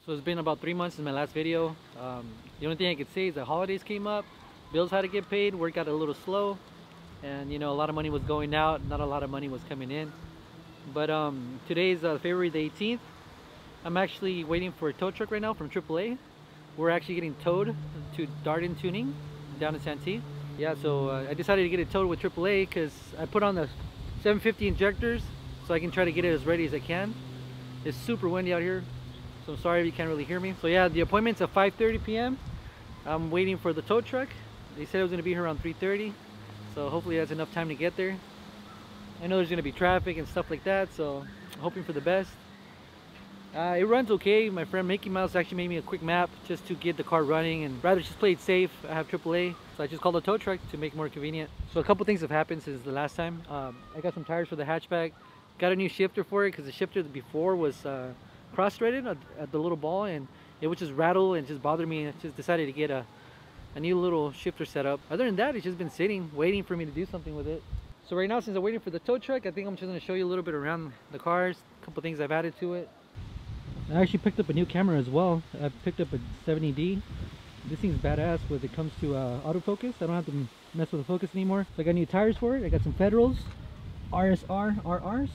So it's been about 3 months since my last video. The only thing I could say is the holidays came up, bills had to get paid, work got a little slow, and you know, a lot of money was going out, not a lot of money was coming in. But today's February the 18th. I'm actually waiting for a tow truck right now from AAA. We're actually getting towed to Dardan tuning down in Santee. Yeah, so I decided to get it towed with AAA because I put on the 750 injectors so I can try to get it as ready as I can. It's super windy out here, so I'm sorry if you can't really hear me. So yeah, the appointment's at 5:30 p.m. I'm waiting for the tow truck. They said it was going to be here around 3:30, so hopefully that's enough time to get there. I know there's going to be traffic and stuff like that, so I'm hoping for the best. It runs okay. My friend Mickey Mouse actually made me a quick map just to get the car running, and rather just play it safe. I have AAA, so I just called a tow truck to make it more convenient. So a couple things have happened since the last time. I got some tires for the hatchback, got a new shifter for it because the shifter before was cross-threaded at the little ball, and it would just rattle and just bother me, and I just decided to get a new little shifter set up. Other than that, it's just been sitting waiting for me to do something with it. So right now, since I'm waiting for the tow truck, I think I'm just going to show you a little bit around the cars, a couple things I've added to it. I actually picked up a new camera as well. I picked up a 70D. This thing's badass when it comes to autofocus. I don't have to mess with the focus anymore. So I got new tires for it. I got some Federals, RSR RRs.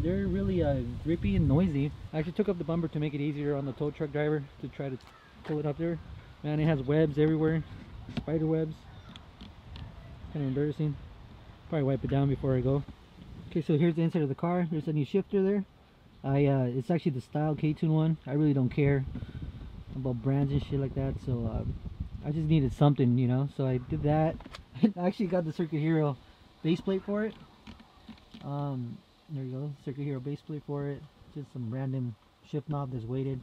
They're really grippy and noisy. I actually took up the bumper to make it easier on the tow truck driver to try to pull it up there. Man, it has webs everywhere, spider webs. Kind of embarrassing. Probably wipe it down before I go. Okay, so here's the inside of the car. There's a new shifter there. It's actually the Style K-Tune one. I really don't care about brands and shit like that, so I just needed something, you know, so I did that. I actually got the Circuit Hero base plate for it. There you go, Circuit Hero base plate for it. Just some random shift knob that's weighted.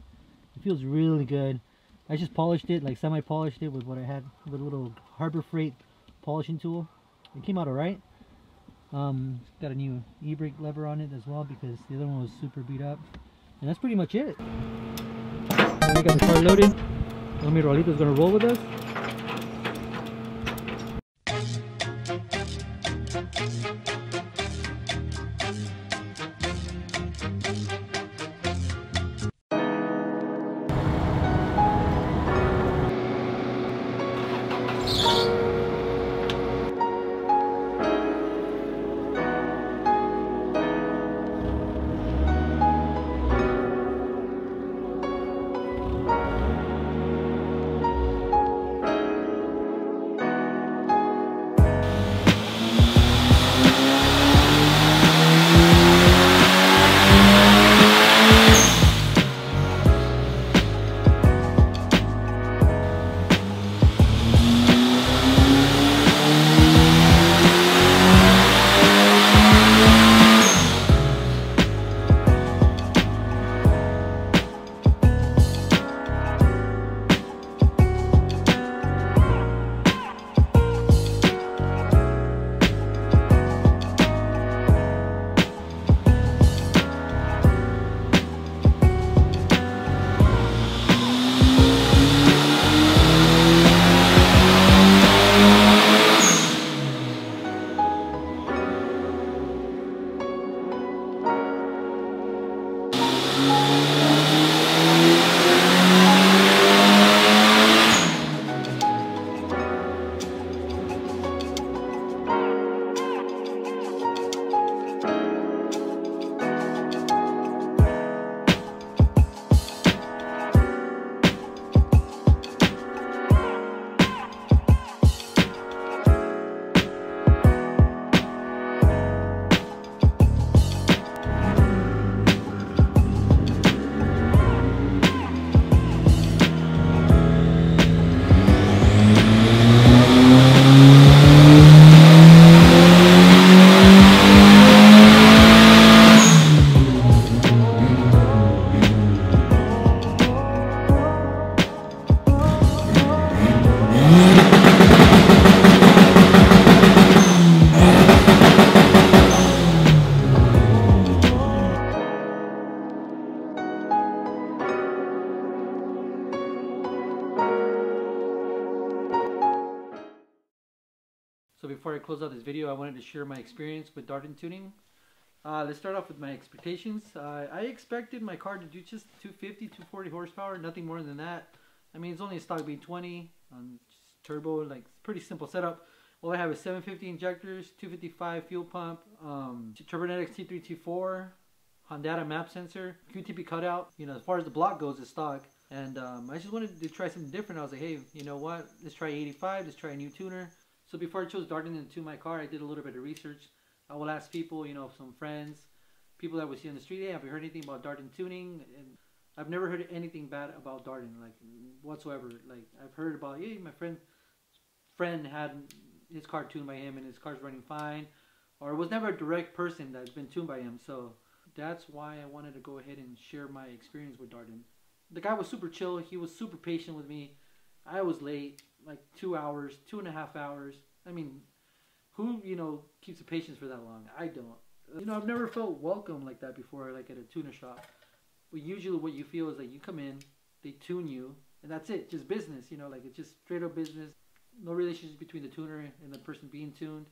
It feels really good. I just polished it, like semi-polished it with what I had with a little Harbor Freight polishing tool. It came out alright. Got a new e-brake lever on it as well because the other one was super beat up. And that's pretty much it. So we got the car loaded. Homie Rolito's gonna roll with us. So before I close out this video, I wanted to share my experience with Dardan tuning. Let's start off with my expectations. I expected my car to do just 250, 240 horsepower, nothing more than that. I mean, it's only a stock b20 turbo, like pretty simple setup. All I have is 750 injectors, 255 fuel pump, Turbonetics T3 T4, Honda map sensor, QTP cutout. You know, as far as the block goes, it's stock. And I just wanted to try something different. I was like, hey, you know what? Let's try 85. Let's try a new tuner. So before I chose Dardan to tune my car, I did a little bit of research. I will ask people, you know, some friends, people that we see on the street, hey, have you heard anything about Dardan tuning? And I've never heard anything bad about Dardan, like whatsoever. Like I've heard about, hey, my friend had his car tuned by him and his car's running fine, or it was never a direct person that's been tuned by him. So that's why I wanted to go ahead and share my experience with Dardan. The guy was super chill. He was super patient with me. I was late, like 2 hours, 2.5 hours. I mean, who, you know, keeps the patience for that long? I don't. You know, I've never felt welcome like that before, like at a tuner shop. But usually what you feel is like you come in, they tune you, and that's it. Just business, you know, like it's just straight up business. No relationship between the tuner and the person being tuned.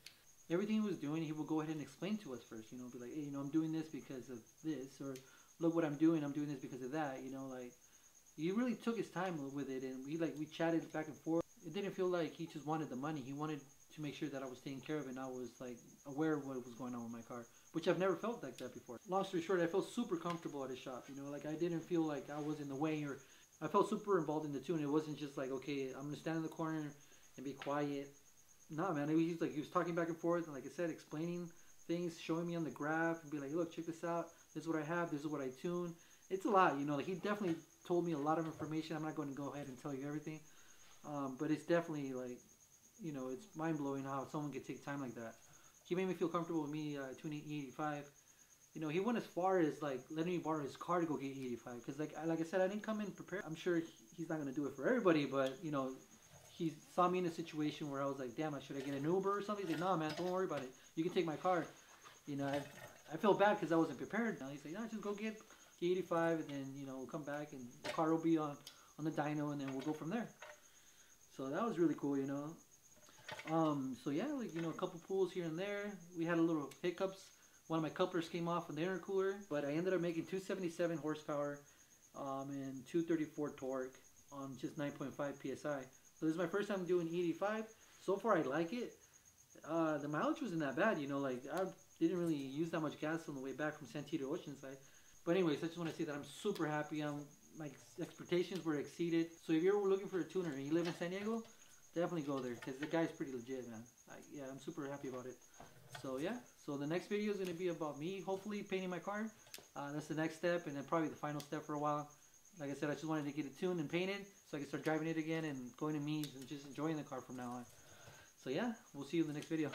Everything he was doing, he will go ahead and explain to us first, you know, be like, hey, you know, I'm doing this because of this, or look what I'm doing this because of that, you know, like, he really took his time with it, and we chatted back and forth. It didn't feel like he just wanted the money. He wanted to make sure that I was taken care of and I was like aware of what was going on with my car, which I've never felt like that before. Long story short, I felt super comfortable at his shop, you know, like I didn't feel like I was in the way, or I felt super involved in the tune. It wasn't just like, okay, I'm gonna stand in the corner and be quiet. Nah, man, he was talking back and forth, and like I said, explaining things, showing me on the graph, and be like, look, check this out. This is what I have. This is what I tune. It's a lot, you know. Like he definitely told me a lot of information. I'm not going to go ahead and tell you everything, but it's definitely like, you know, it's mind blowing how someone could take time like that. He made me feel comfortable with me tuning E85. You know, he went as far as like letting me borrow his car to go get E85, because like I said, I didn't come in prepared. I'm sure he's not going to do it for everybody, but you know, he saw me in a situation where I was like, damn, should I get an Uber or something? He's like, nah, man, don't worry about it. You can take my car. You know, I felt bad because I wasn't prepared. He's like, nah, just go get E85, and then, you know, we'll come back and the car will be on the dyno, and then we'll go from there. So that was really cool, you know. So yeah, like, you know, a couple pulls here and there. We had a little hiccups. One of my couplers came off on the intercooler, but I ended up making 277 horsepower and 234 torque on just 9.5 psi. So this is my first time doing E85. So far, I like it. The mileage wasn't that bad, you know, like I didn't really use that much gas on the way back from Santee to Oceanside. But anyways, I just want to say that I'm super happy. My expectations were exceeded. So if you're looking for a tuner and you live in San Diego, definitely go there, because the guy's pretty legit, man. Yeah, I'm super happy about it. So yeah, so the next video is going to be about me hopefully painting my car. That's the next step, and then probably the final step for a while. Like I said, I just wanted to get it tuned and painted so I can start driving it again and going to meets and just enjoying the car from now on. So yeah, we'll see you in the next video.